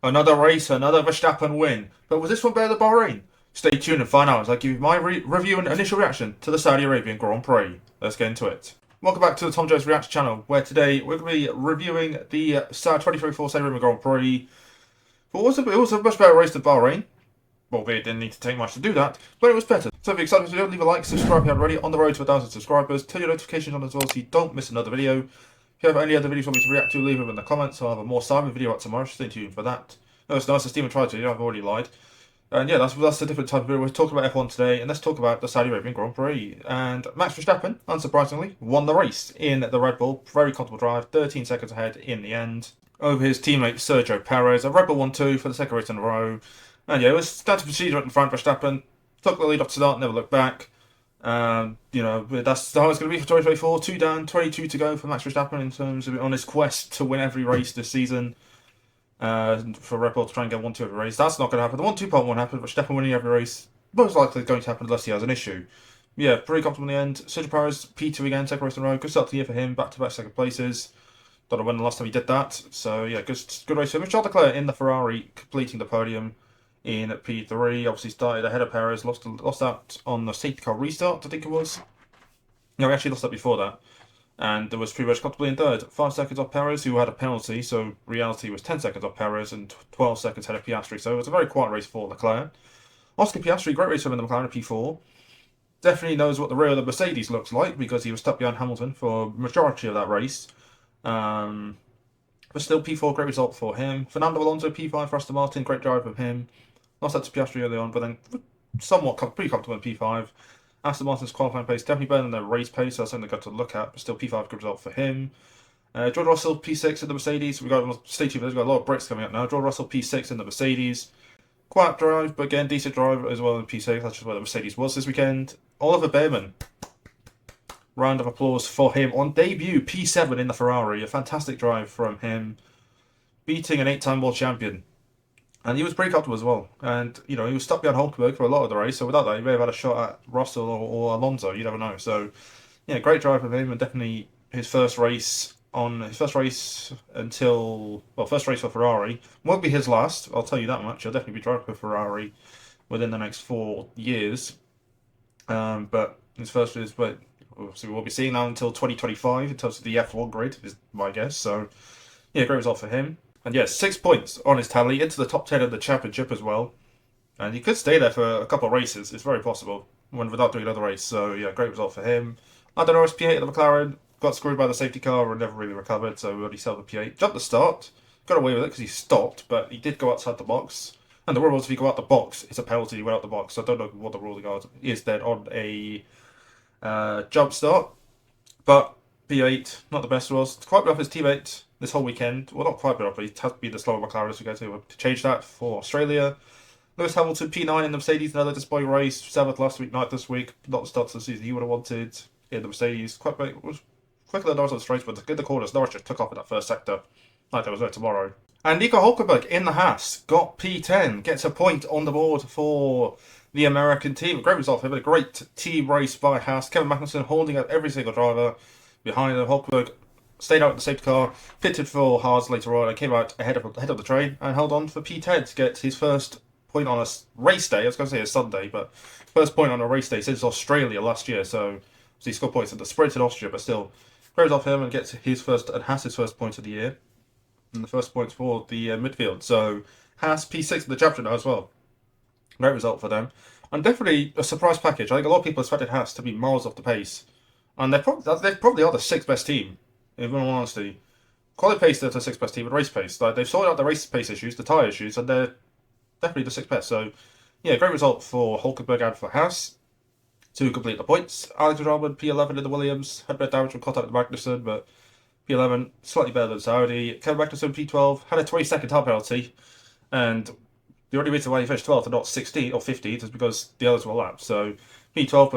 Another race, another Verstappen win. But was this one better than Bahrain? Stay tuned and find out as I give you my review and initial reaction to the Saudi Arabian Grand Prix. Let's get into it. Welcome back to the Tom Jones Reaction channel, where today we're going to be reviewing the 2024 Saudi Arabian Grand Prix. But it was a much better race than Bahrain. Albeit it didn't need to take much to do that, but it was better. So if you're excited for the video, leave a like, subscribe if you haven't already. On the road to 1,000 subscribers. Turn your notifications on as well so you don't miss another video. If you have any other videos you want me to react to, leave them in the comments. I'll have a more Simon video out tomorrow, so stay tuned for that. No, it's nice to Steven tried to, I've already lied. And yeah, that's a different type of video. We're talking about F1 today, and let's talk about the Saudi Arabian Grand Prix. And Max Verstappen, unsurprisingly, won the race in the Red Bull. Very comfortable drive, 13 seconds ahead in the end over his teammate Sergio Perez. A Red Bull 1-2 for the second race in a row. And yeah, it was standard procedure in front. Verstappen took the lead up to start, never looked back. That's how it's going to be for 2024. 2 down, 22 to go for Max Verstappen in terms of on his quest to win every race this season. For Red Bull to try and get 1-2 every race. That's not going to happen. The 1-2 part won't happen, but Verstappen winning every race most likely going to happen unless he has an issue. Yeah, pretty comfortable in the end. Sergio Perez, P2 again, second race in a row. Good start to the year for him, back-to-back second places. Don't know when the last time he did that. So yeah, good race for him. Charles Leclerc in the Ferrari, completing the podium in P3. Obviously started ahead of Perez, lost out on the safety car restart, I think it was. No, he actually lost that before that. And there was pretty much comfortably in third. 5 seconds off Perez, who had a penalty, so reality was 10 seconds off Perez and 12 seconds ahead of Piastri. So it was a very quiet race for Leclerc. Oscar Piastri, great race for him in the McLaren P4. Definitely knows what the rear of the Mercedes looks like because he was stuck behind Hamilton for a majority of that race. But still, P4, great result for him. Fernando Alonso, P5 for Aston Martin, great drive from him. Lost that to Piastri early on, but then somewhat pretty comfortable in P5. Aston Martin's qualifying pace definitely better than their race pace, so that's something they've got to look at, but still P5 good result for him. George Russell P6 in the Mercedes. We've got stay tuned, there's got a lot of breaks coming up now. George Russell P6 in the Mercedes. Quiet drive, but again, decent drive as well in P6. That's just where the Mercedes was this weekend. Oliver Bearman. Round of applause for him on debut, P7 in the Ferrari. A fantastic drive from him, beating an 8-time world champion. And he was pretty comfortable as well. And, he was stuck behind Hulkenberg for a lot of the race. So without that, he may have had a shot at Russell or Alonso. You never know. So, yeah, great drive from him. And definitely first race for Ferrari. Won't be his last. I'll tell you that much. He'll definitely be driving for Ferrari within the next 4 years. But his first is, but obviously we'll be seeing that until 2025 in terms of the F1 grid, is my guess. So, yeah, great result for him. And yes, 6 points on his tally, into the top 10 of the championship as well. And he could stay there for a couple of races. It's very possible without doing another race. So yeah, great result for him. I don't know, P8 of the McLaren got screwed by the safety car and never really recovered. So we already saw the P8. Jumped the start, got away with it because he stopped, but he did go outside the box. And the rule was if you go out the box, it's a penalty. He went out the box. So I don't know what the ruling is then on a jump start. But P8, not the best was. Quite off his teammate this whole weekend. Well, not quite bit off, but he has been the slower McLaren as we go to change that for Australia. Lewis Hamilton, P9 in the Mercedes, another disappointing race. 7th last week, 9th this week. Not the start to the season he would have wanted in the Mercedes. Quite was quicker than Norris on the straight, but in the corners, Norris just took off in that first sector. Like there was no tomorrow. And Nico Hulkenberg in the HAAS got P10, gets a point on the board for the American team. A great result for him, a great team race by HAAS. Kevin Magnussen holding up every single driver behind him. Hulkenberg stayed out in the safety car, pitted for HAAS later on, and came out ahead of the train and held on for P10 to get his first point on a race day. I was going to say a Sunday, but first point on a race day since Australia last year. So he scored points in the sprint in Austria, but still, great off him and gets his first and HAAS his first point of the year. And the first points for the midfield. So HAAS P6 in the championship now as well. Great result for them. And definitely a surprise package. I think a lot of people expected HAAS to be miles off the pace. And they probably are the 6th best team, in all honesty. Quality pace, they're the 6th best team, but race pace. Like, they've sorted out the race pace issues, the tyre issues, and they're definitely the 6th best. So, yeah, great result for Hulkenberg and for HAAS to complete the points. Alex Albon, P11 in the Williams. Had a bit of damage from contact with Magnussen, but P11, slightly better than Saudi. Kevin Magnussen, P12, had a 20-second time penalty, and the only reason why he finished 12th and not 16th or 15th is because the others were lapped. So, P12,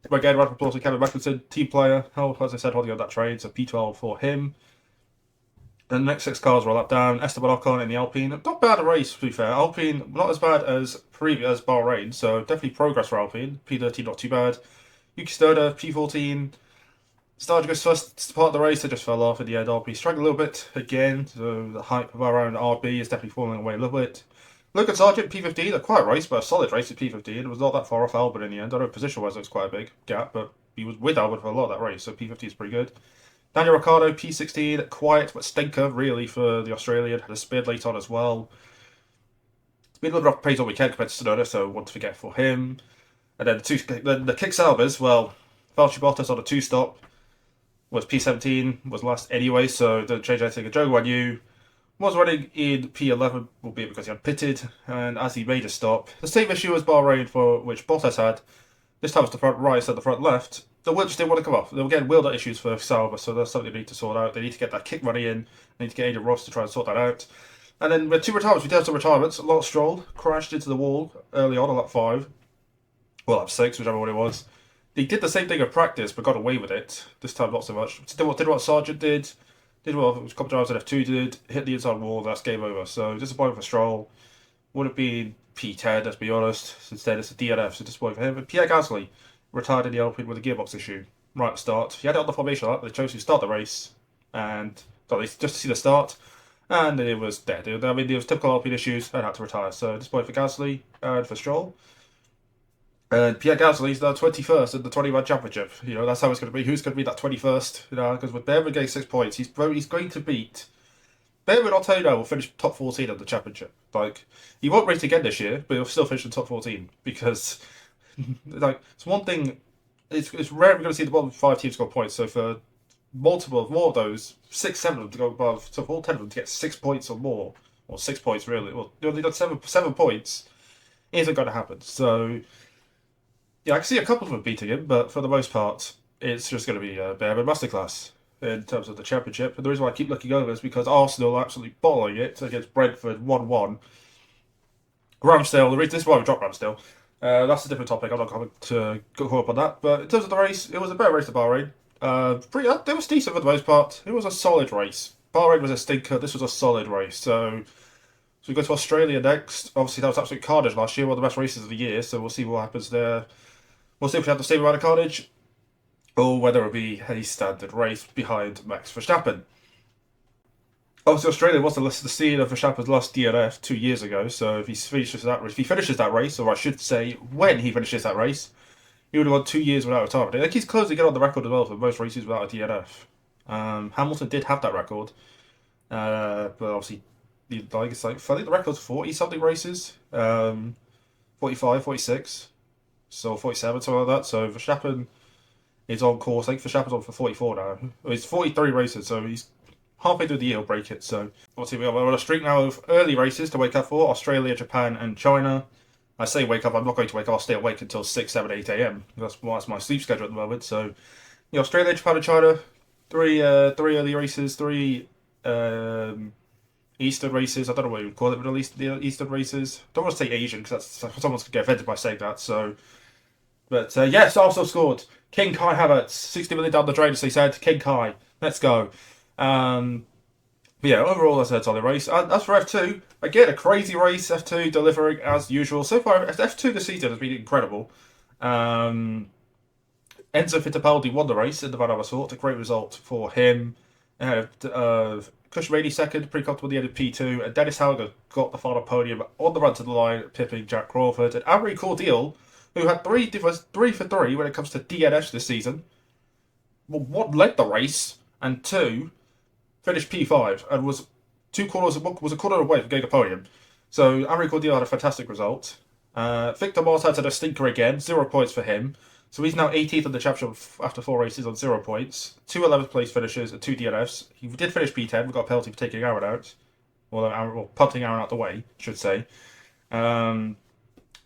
but again, round of applause to Kevin Magnussen, team player, as I said, holding on that train, so P12 for him. Then the next 6 cars were lapped down. Esteban Ocon in the Alpine. Not bad a race, to be fair. Alpine, not as bad as previous Bahrain, so definitely progress for Alpine. P13, not too bad. Yuki Tsunoda, P14. Started goes first part of the race, they just fell off in the end. RB struggled a little bit again, so the hype around RB is definitely falling away a little bit. Look at Sargent, P15, a quiet race, but a solid race at P15. It was not that far off Albon in the end. I know position-wise it was quite a big gap, but he was with Albon for a lot of that race, so P15 is pretty good. Daniel Ricciardo, P16, quiet but stinker, really, for the Australian. Had a speed late on as well. It's been a little bit off pace all weekend compared to Tsunoda, so one to forget for him. And then the kick Albers, well, Valtteri Bottas on a two-stop. Was P17, was last anyway, so didn't change anything. Joe Guan Yu was running in P11, albeit because he had pitted, and as he made a stop, the same issue as Bahrain for which Bottas had, this time it's the front right instead of the front left, the wheel just didn't want to come off. They were getting wheel nut issues for Sauber, so that's something they need to sort out. They need to get that kick running in, they need to get Adrian Ross to try and sort that out. And then with two retirements, we did have some retirements. Lance Stroll crashed into the wall early on lap 5, well, lap 6, whichever one it was. He did the same thing in practice, but got away with it. This time, not so much. Did what Sargent did. Did what a couple of drivers at F2 did. Hit the inside wall. That's game over. So disappointing for Stroll. Would have been P10, let's be honest. Instead, it's a DNF, so disappointing for him. But Pierre Gasly retired in the Alpine with a gearbox issue. Right at the start. He had it on the formation lap, but they chose to start the race. And just to see the start. And it was dead. I mean, there was typical Alpine issues and had to retire. So disappointing for Gasly and for Stroll. And Pierre Gasly's now 21st in the 20-man championship. You know, that's how it's going to be. Who's going to be that 21st? You know, because with Bearman getting 6 points, he's going to beat... Bearman, I'll tell you now, will finish top 14 of the championship. Like, he won't race again this year, but he'll still finish in top 14. Because, like, it's one thing... It's rare we're going to see the bottom 5 teams score points. So for more of those, 6, 7 of them to go above, so for all 10 of them to get 6 points or more, or 6 points really, well, they got 7 points, isn't going to happen. So... Yeah, I can see a couple of them beating him, but for the most part, it's just going to be a Bearman masterclass in terms of the championship. And the reason why I keep looking over is because Arsenal are absolutely bottling it against Brentford 1-1. Ramsdale, this is why we dropped Ramsdale. That's a different topic. I'm not going to go up on that. But in terms of the race, it was a better race than Bahrain. It was decent for the most part. It was a solid race. Bahrain was a stinker. This was a solid race. So we go to Australia next. Obviously, that was absolute carnage last year. One of the best races of the year. So we'll see what happens there. We'll see if we have the same amount of carnage, or whether it'll be a standard race behind Max Verstappen. Obviously, Australia was the scene of Verstappen's last DNF 2 years ago, so if he finishes that race, or I should say, when he finishes that race, he would have gone 2 years without retirement. I think he's close to get on the record as well for most races without a DNF. Hamilton did have that record, but obviously, I think the record's 40-something races, 45, 46. So 47, something like that. So Verstappen is on course. I think Verstappen's on for 44 now. It's 43 races, so he's halfway through the year, he'll break it. So obviously we're on a streak now of early races to wake up for. Australia, Japan and China. I say wake up, I'm not going to wake up. I'll stay awake until 6, 7, 8 a.m. That's my sleep schedule at the moment. So Australia, Japan and China. Three early races, 3 Eastern races. I don't know what you would call it, Middle East, the Eastern races. I don't want to say Asian because someone's going to get offended by saying that. So... But yes, also scored. King Kai Havertz, 60 million down the drain, as they said. King Kai, let's go. But yeah, overall, that's a solid race. As for F2, again, a crazy race. F2 delivering as usual. So far, F2 this season has been incredible. Enzo Fittipaldi won the race in the Van Amersfoort. A great result for him. Kushmani second, pretty comfortable at the end of P2. And Dennis Hauger got the final podium on the run to the line, pipping Jack Crawford. And Amaury Cordial, who had 3 for 3 when it comes to DNS this season. Well, 1 led the race, and 2 finished P5, and was a quarter away from getting a podium. So Amaury Cordial had a fantastic result. Victor Martins had a stinker again, 0 points for him. So he's now 18th in the championship after 4 races on 0 points. 2 11th place finishes and 2 DNFs. He did finish P10, we got a penalty for taking Aaron out. Well, punting Aaron out the way, should say.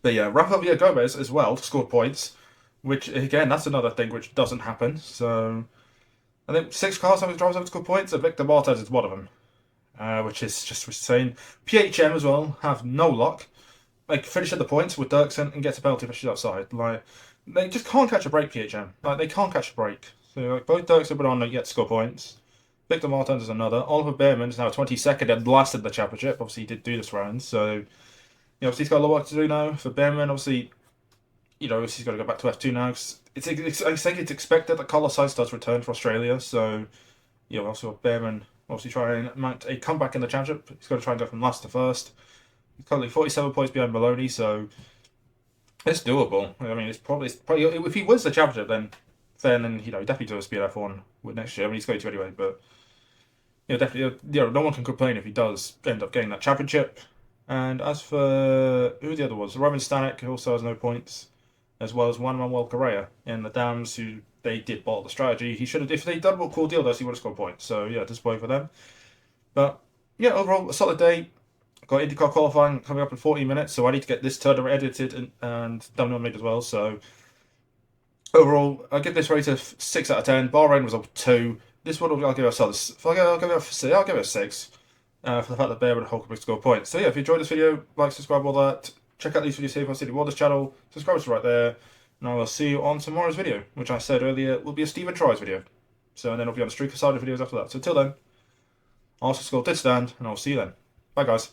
But yeah, Rafael Gomez as well scored points, which again, that's another thing which doesn't happen. So I think 6 cars have drivers have scored points, and Victor Martins is one of them, which is just insane. PHM as well have no luck. Like finish at the points with Dirksen and gets a penalty for shit outside. Like they just can't catch a break. PHM, like they can't catch a break. So like both Dirksen and Bernardo yet to score points. Victor Martins is another. Oliver Bearman is now 22nd and last in the championship. Obviously, he did do this round, so. Obviously he's got a lot of work to do now for Bearman. Obviously, you know, he's got to go back to F2 now. I think it's expected that Carlos Sainz does return for Australia, so you know, also Bearman obviously trying to mount a comeback in the championship. He's got to try and go from last to first. He's currently 47 points behind Maloney, so it's doable. I mean, it's probably if he wins the championship, then you know, he definitely does be an F1 with next year. I mean, he's going to anyway, but you know, definitely, you know, no one can complain if he does end up getting that championship. And as for who the other was, Roman Stanek, who also has no points, as well as Juan Manuel Correa in the Dams, who they did bottle the strategy. He should have, if they'd done what cool deal does, he would have scored points. So yeah, disappointing for them. But yeah, overall, a solid day. Got IndyCar qualifying coming up in 40 minutes, so I need to get this turn edited and thumbnail made as well. So overall, I give this race a 6 out of 10. Bahrain was a 2. This one I'll give it a solid. I'll give it a 6 for the fact that Bearman and Hulkenberg score points. So yeah, if you enjoyed this video, like, subscribe, all that. Check out these videos here if you want to see more of this channel. Subscribe to right there, and I will see you on tomorrow's video, which I said earlier will be a Stephen Tries video. So and then it'll be on the streak of side of videos after that. So until then, Arsenal score did stand, and I'll see you then. Bye guys.